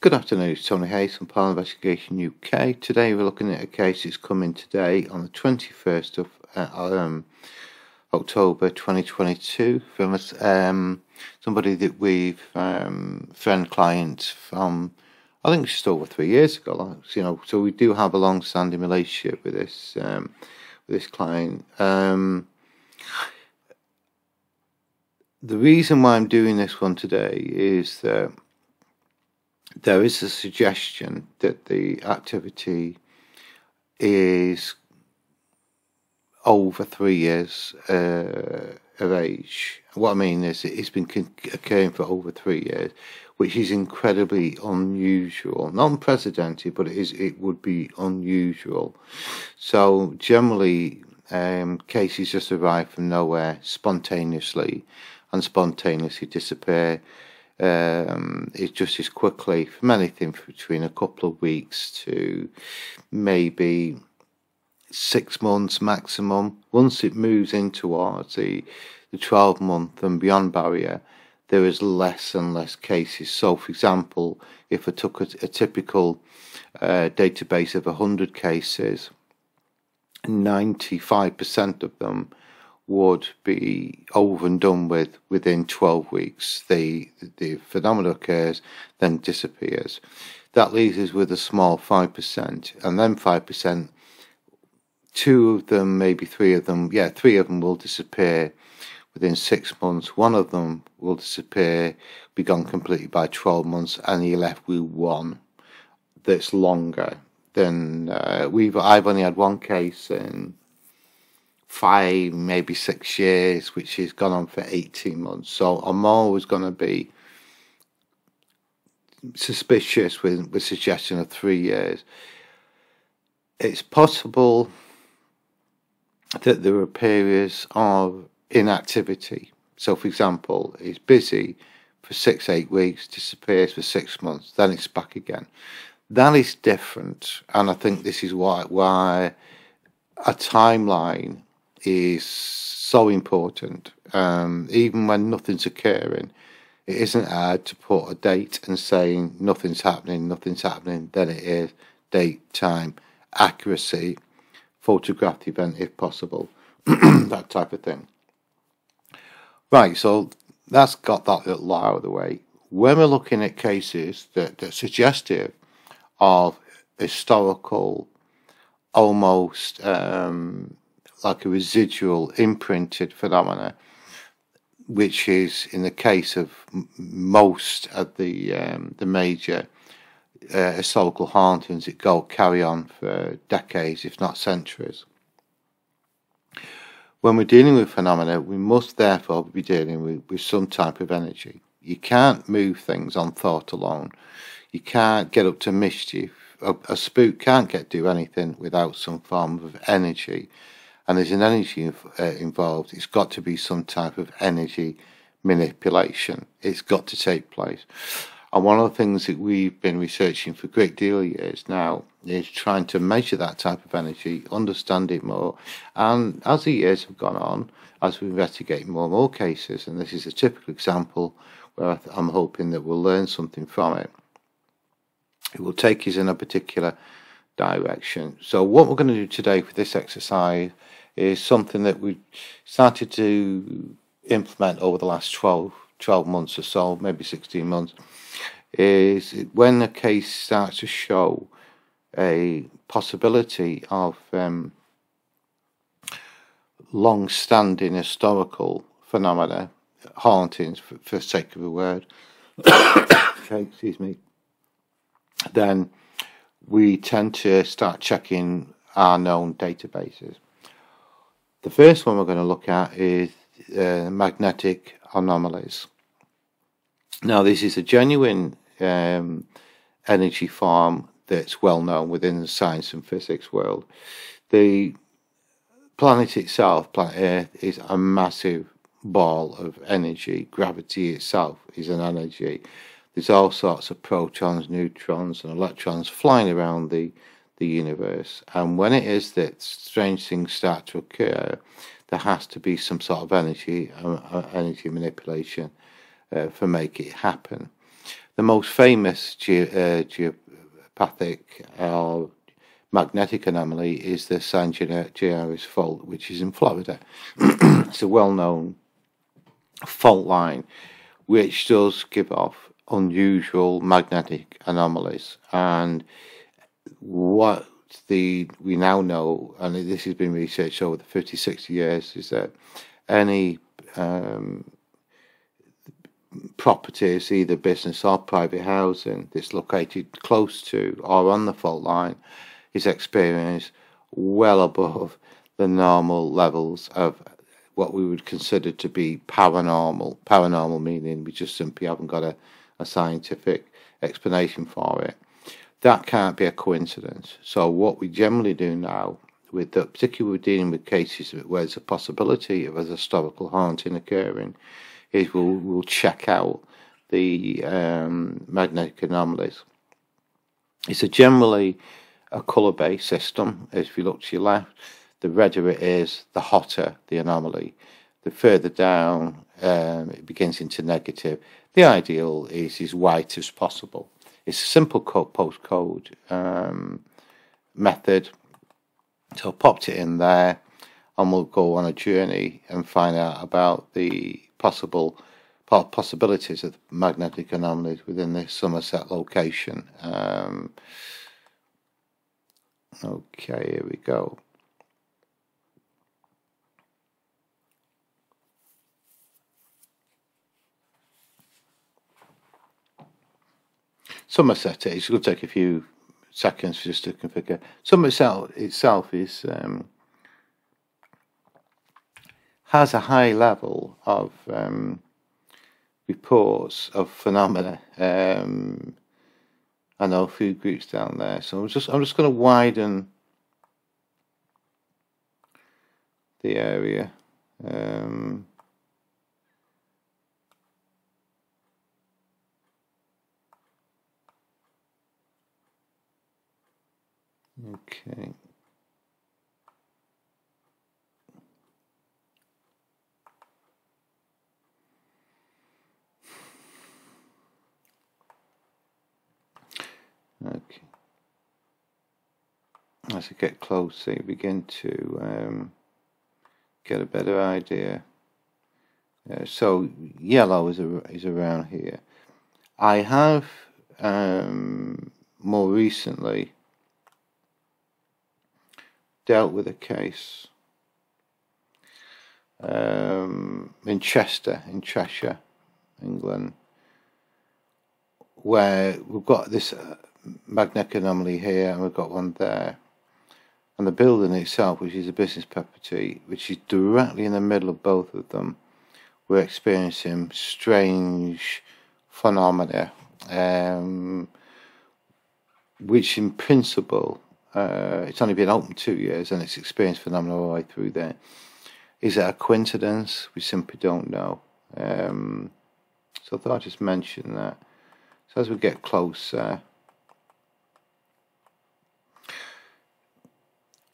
Good afternoon, it's Tony Hayes from Paranormal Investigation UK. Today we're looking at a case that's come in today on the 21st of October 2022 from somebody that we've, friend client from, I think just over 3 years ago, so we do have a long-standing relationship with this client. The reason why I'm doing this one today is that there is a suggestion that the activity is over 3 years of age. What I mean is it's been occurring for over 3 years, which is incredibly unusual. Not unprecedented, but it would be unusual. So generally, cases just arrive from nowhere spontaneously and spontaneously disappear. It just is quickly from anything between a couple of weeks to maybe 6 months maximum. Once it moves in towards the 12-month and beyond barrier, there is less and less cases. So, for example, if I took a typical database of 100 cases, 95% of them would be over and done with within 12 weeks. The phenomenon occurs, then disappears. That leaves us with a small 5%, and then 5%, 2 of them, maybe 3 of them, 3 of them will disappear within 6 months. 1 of them will disappear, be gone completely by 12 months, and you're left with 1 that's longer than I've only had 1 case in 5, maybe 6 years, which has gone on for 18 months. So I'm always going to be suspicious with suggestion of 3 years. It's possible that there are periods of inactivity. So, for example, it's busy for 6-8 weeks, disappears for 6 months, then it's back again. That is different, and I think this is why a timeline is so important. Even when nothing's occurring, it isn't hard to put a date and saying nothing's happening, then it is date, time, accuracy, photograph the event if possible, that type of thing. Right, so that's got that little lot out of the way. When we're looking at cases that are suggestive of historical, almost like a residual imprinted phenomena, which is in the case of most of the major historical hauntings that carry on for decades, if not centuries. When we're dealing with phenomena, we must therefore be dealing with some type of energy. You can't move things on thought alone. You can't get up to mischief. A spook can't do anything without some form of energy. And there's an energy involved. It's got to be some type of energy manipulation. It's got to take place. And one of the things that we've been researching for a great deal of years now is trying to measure that type of energy, understand it more. And as the years have gone on, as we investigate more and more cases, and this is a typical example where I'm hoping that we'll learn something from it, it will take us in a particular direction. So what we're going to do today for this exercise is something that we started to implement over the last 12 months or so, maybe 16 months, is when a case starts to show a possibility of long-standing historical phenomena, hauntings for sake of a word, okay, excuse me, then we tend to start checking our known databases. The first one we're going to look at is magnetic anomalies. Now, this is a genuine energy form that's well known within the science and physics world. The planet itself, planet Earth, is a massive ball of energy. Gravity itself is an energy. There's all sorts of protons, neutrons, and electrons flying around the universe. And when it is that strange things start to occur, there has to be some sort of energy manipulation for make it happen. The most famous geopathic or magnetic anomaly is the San Gennaro fault, which is in Florida. It's a well-known fault line which does give off unusual magnetic anomalies. And what we now know, and this has been researched over the 50-60 years, is that any properties, either business or private housing, that's located close to or on the fault line is experienced well above the normal levels of what we would consider to be paranormal. Paranormal meaning we just simply haven't got a scientific explanation for it. That can't be a coincidence. So what we generally do now, particularly with dealing with cases where there's a possibility of a historical haunting occurring, is we'll check out the magnetic anomalies. It's generally a colour-based system. If you look to your left, the redder it is, the hotter the anomaly. The further down, it begins into negative. The ideal is as white as possible. It's a simple postcode method. So I popped it in there, and we'll go on a journey and find out about the possibilities of magnetic anomalies within this Somerset location. Okay, here we go. Somerset, it's going to take a few seconds just to configure. Somerset itself is has a high level of reports of phenomena. I know a few groups down there, so I'm just going to widen the area. Okay. Okay. As I get closer, you begin to get a better idea. So yellow is around here. I have more recently dealt with a case in Cheshire, England, where we've got this magnetic anomaly here and we've got one there, and the building itself, which is a business property, which is directly in the middle of both of them, we're experiencing strange phenomena, which in principle, it's only been open 2 years and it's experienced phenomena all the way through there. Is it a coincidence? We simply don't know. So I thought I'd just mention that. So as we get closer,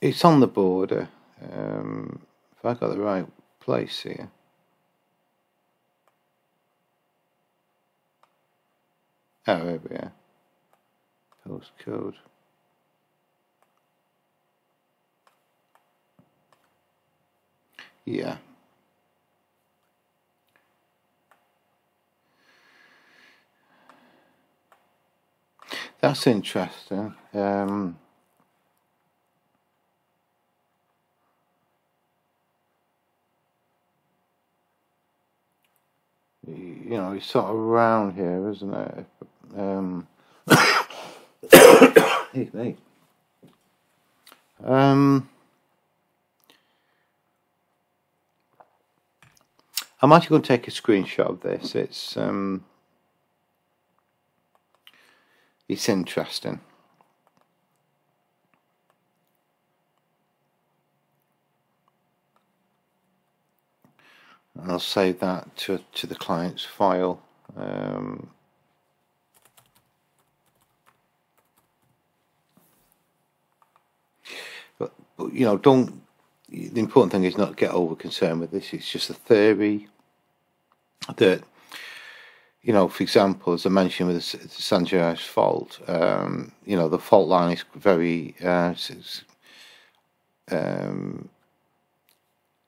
it's on the border. If I got the right place here. Oh, there we are. Postcode. Yeah. That's interesting. You know, it's sort of around here, isn't it? Excuse me. I'm actually going to take a screenshot of this. It's interesting. And I'll save that to the client's file. But you know, don't. The important thing is not to get over concerned with this. It's just a theory that You know, for example, as I mentioned with the San Andreas fault, you know, the fault line is very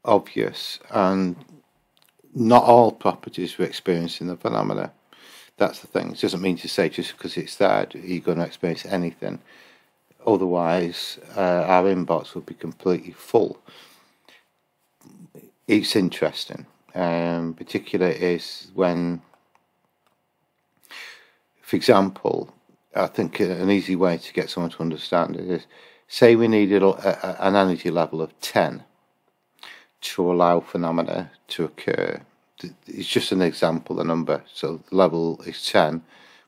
obvious, and not all properties were experiencing the phenomena. That's the thing. It doesn't mean to say just because it's there you're going to experience anything. Otherwise, our inbox would be completely full. It's interesting. Particularly is when, for example, I think an easy way to get someone to understand it is, say we needed an energy level of 10 to allow phenomena to occur. It's just an example, the number. So the level is 10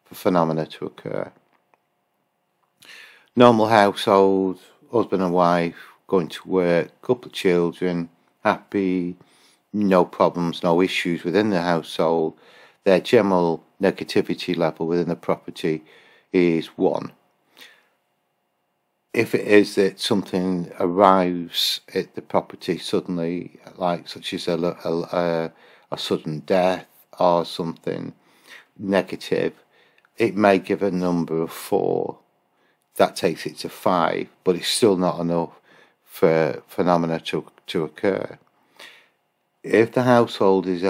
for phenomena to occur. Normal household, husband and wife, going to work, couple of children, happy, no problems, no issues within the household. Their general negativity level within the property is 1. If it is that something arrives at the property suddenly, like such as a sudden death or something negative, it may give a number of 4. That takes it to 5, but it's still not enough for phenomena to occur. If the household is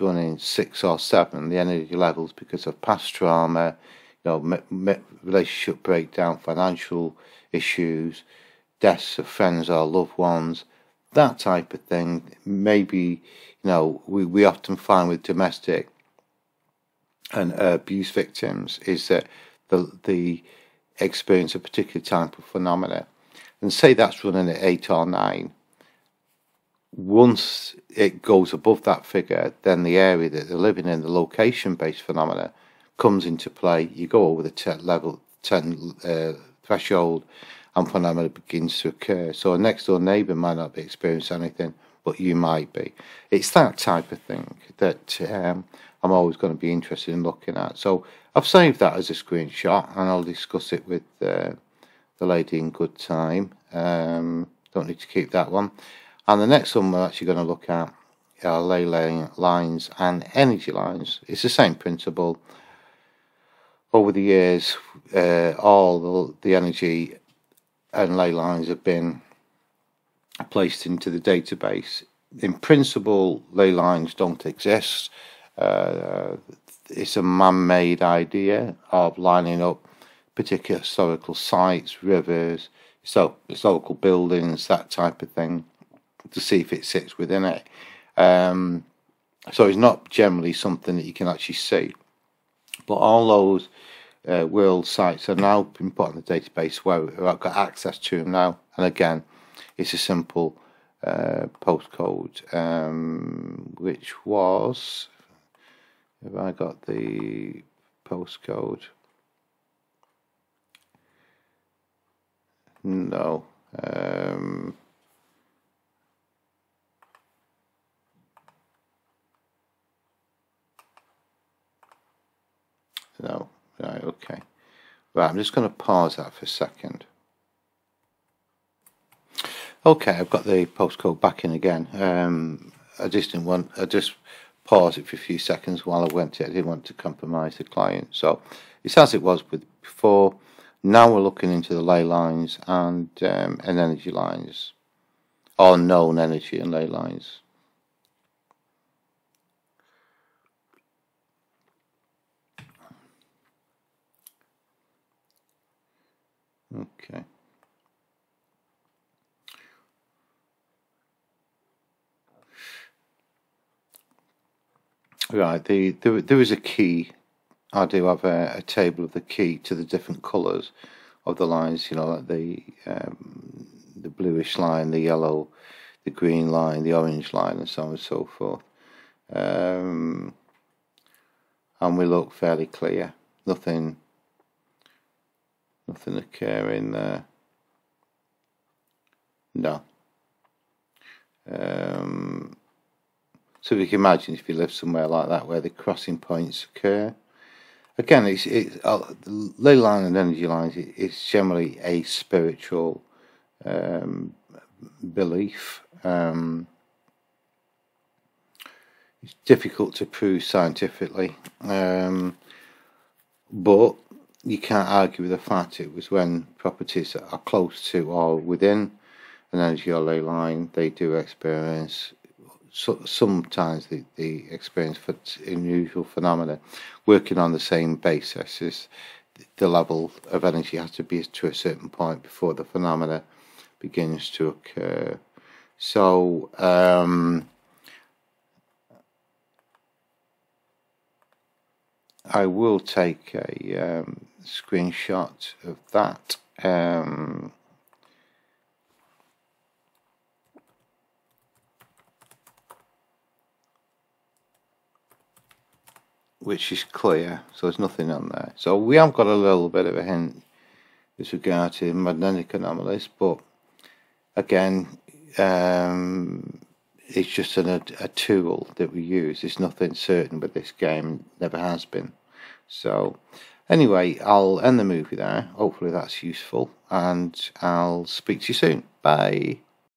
running 6 or 7, the energy levels, because of past trauma, you know, relationship breakdown, financial issues, deaths of friends or loved ones, that type of thing, maybe, you know, we often find with domestic and abuse victims is that the experience a particular type of phenomena, and say that's running at 8 or 9. Once it goes above that figure, then the area that they're living in, the location-based phenomena, comes into play. You go over the 10 threshold, and phenomena begins to occur. So a next-door neighbour might not be experiencing anything, but you might be. It's that type of thing that I'm always going to be interested in looking at. So I've saved that as a screenshot, and I'll discuss it with the lady in good time. Don't need to keep that one. And the next one we're actually going to look at are ley lines and energy lines. It's the same principle. Over the years, all the energy and ley lines have been placed into the database. In principle, ley lines don't exist. It's a man-made idea of lining up particular historical sites, rivers, historical buildings, that type of thing, to see if it sits within it. So it's not generally something that you can actually see. But all those world sites are now been put on the database where I've got access to them now. And again, it's a simple postcode, which was, have I got the postcode? No. No. Right, okay. Right, I'm just going to pause that for a second. Okay, I've got the postcode back in again. I just paused it for a few seconds while I went it. I didn't want to compromise the client. So it's as it was with before. Now we're looking into the ley lines and energy lines, or known energy and ley lines. Okay. Right, there is a key. I do have a table of the key to the different colours of the lines, you know, like the bluish line, the yellow, the green line, the orange line, and so on and so forth. And we look fairly clear. Nothing occurring there. No. So if you can imagine if you live somewhere like that where the crossing points occur. Again, the ley line and energy lines is generally a spiritual belief. It's difficult to prove scientifically, but you can't argue with the fact it was when properties that are close to or within an energy or ley line, they do experience, sometimes they experience unusual phenomena. Working on the same basis is the level of energy has to be to a certain point before the phenomena begins to occur. So I will take a screenshot of that. Which is clear, so there's nothing on there. So we have got a little bit of a hint with regard to magnetic anomalies, but again, it's just a tool that we use. There's nothing certain with this game, never has been. So anyway, I'll end the movie there. Hopefully that's useful, and I'll speak to you soon. Bye.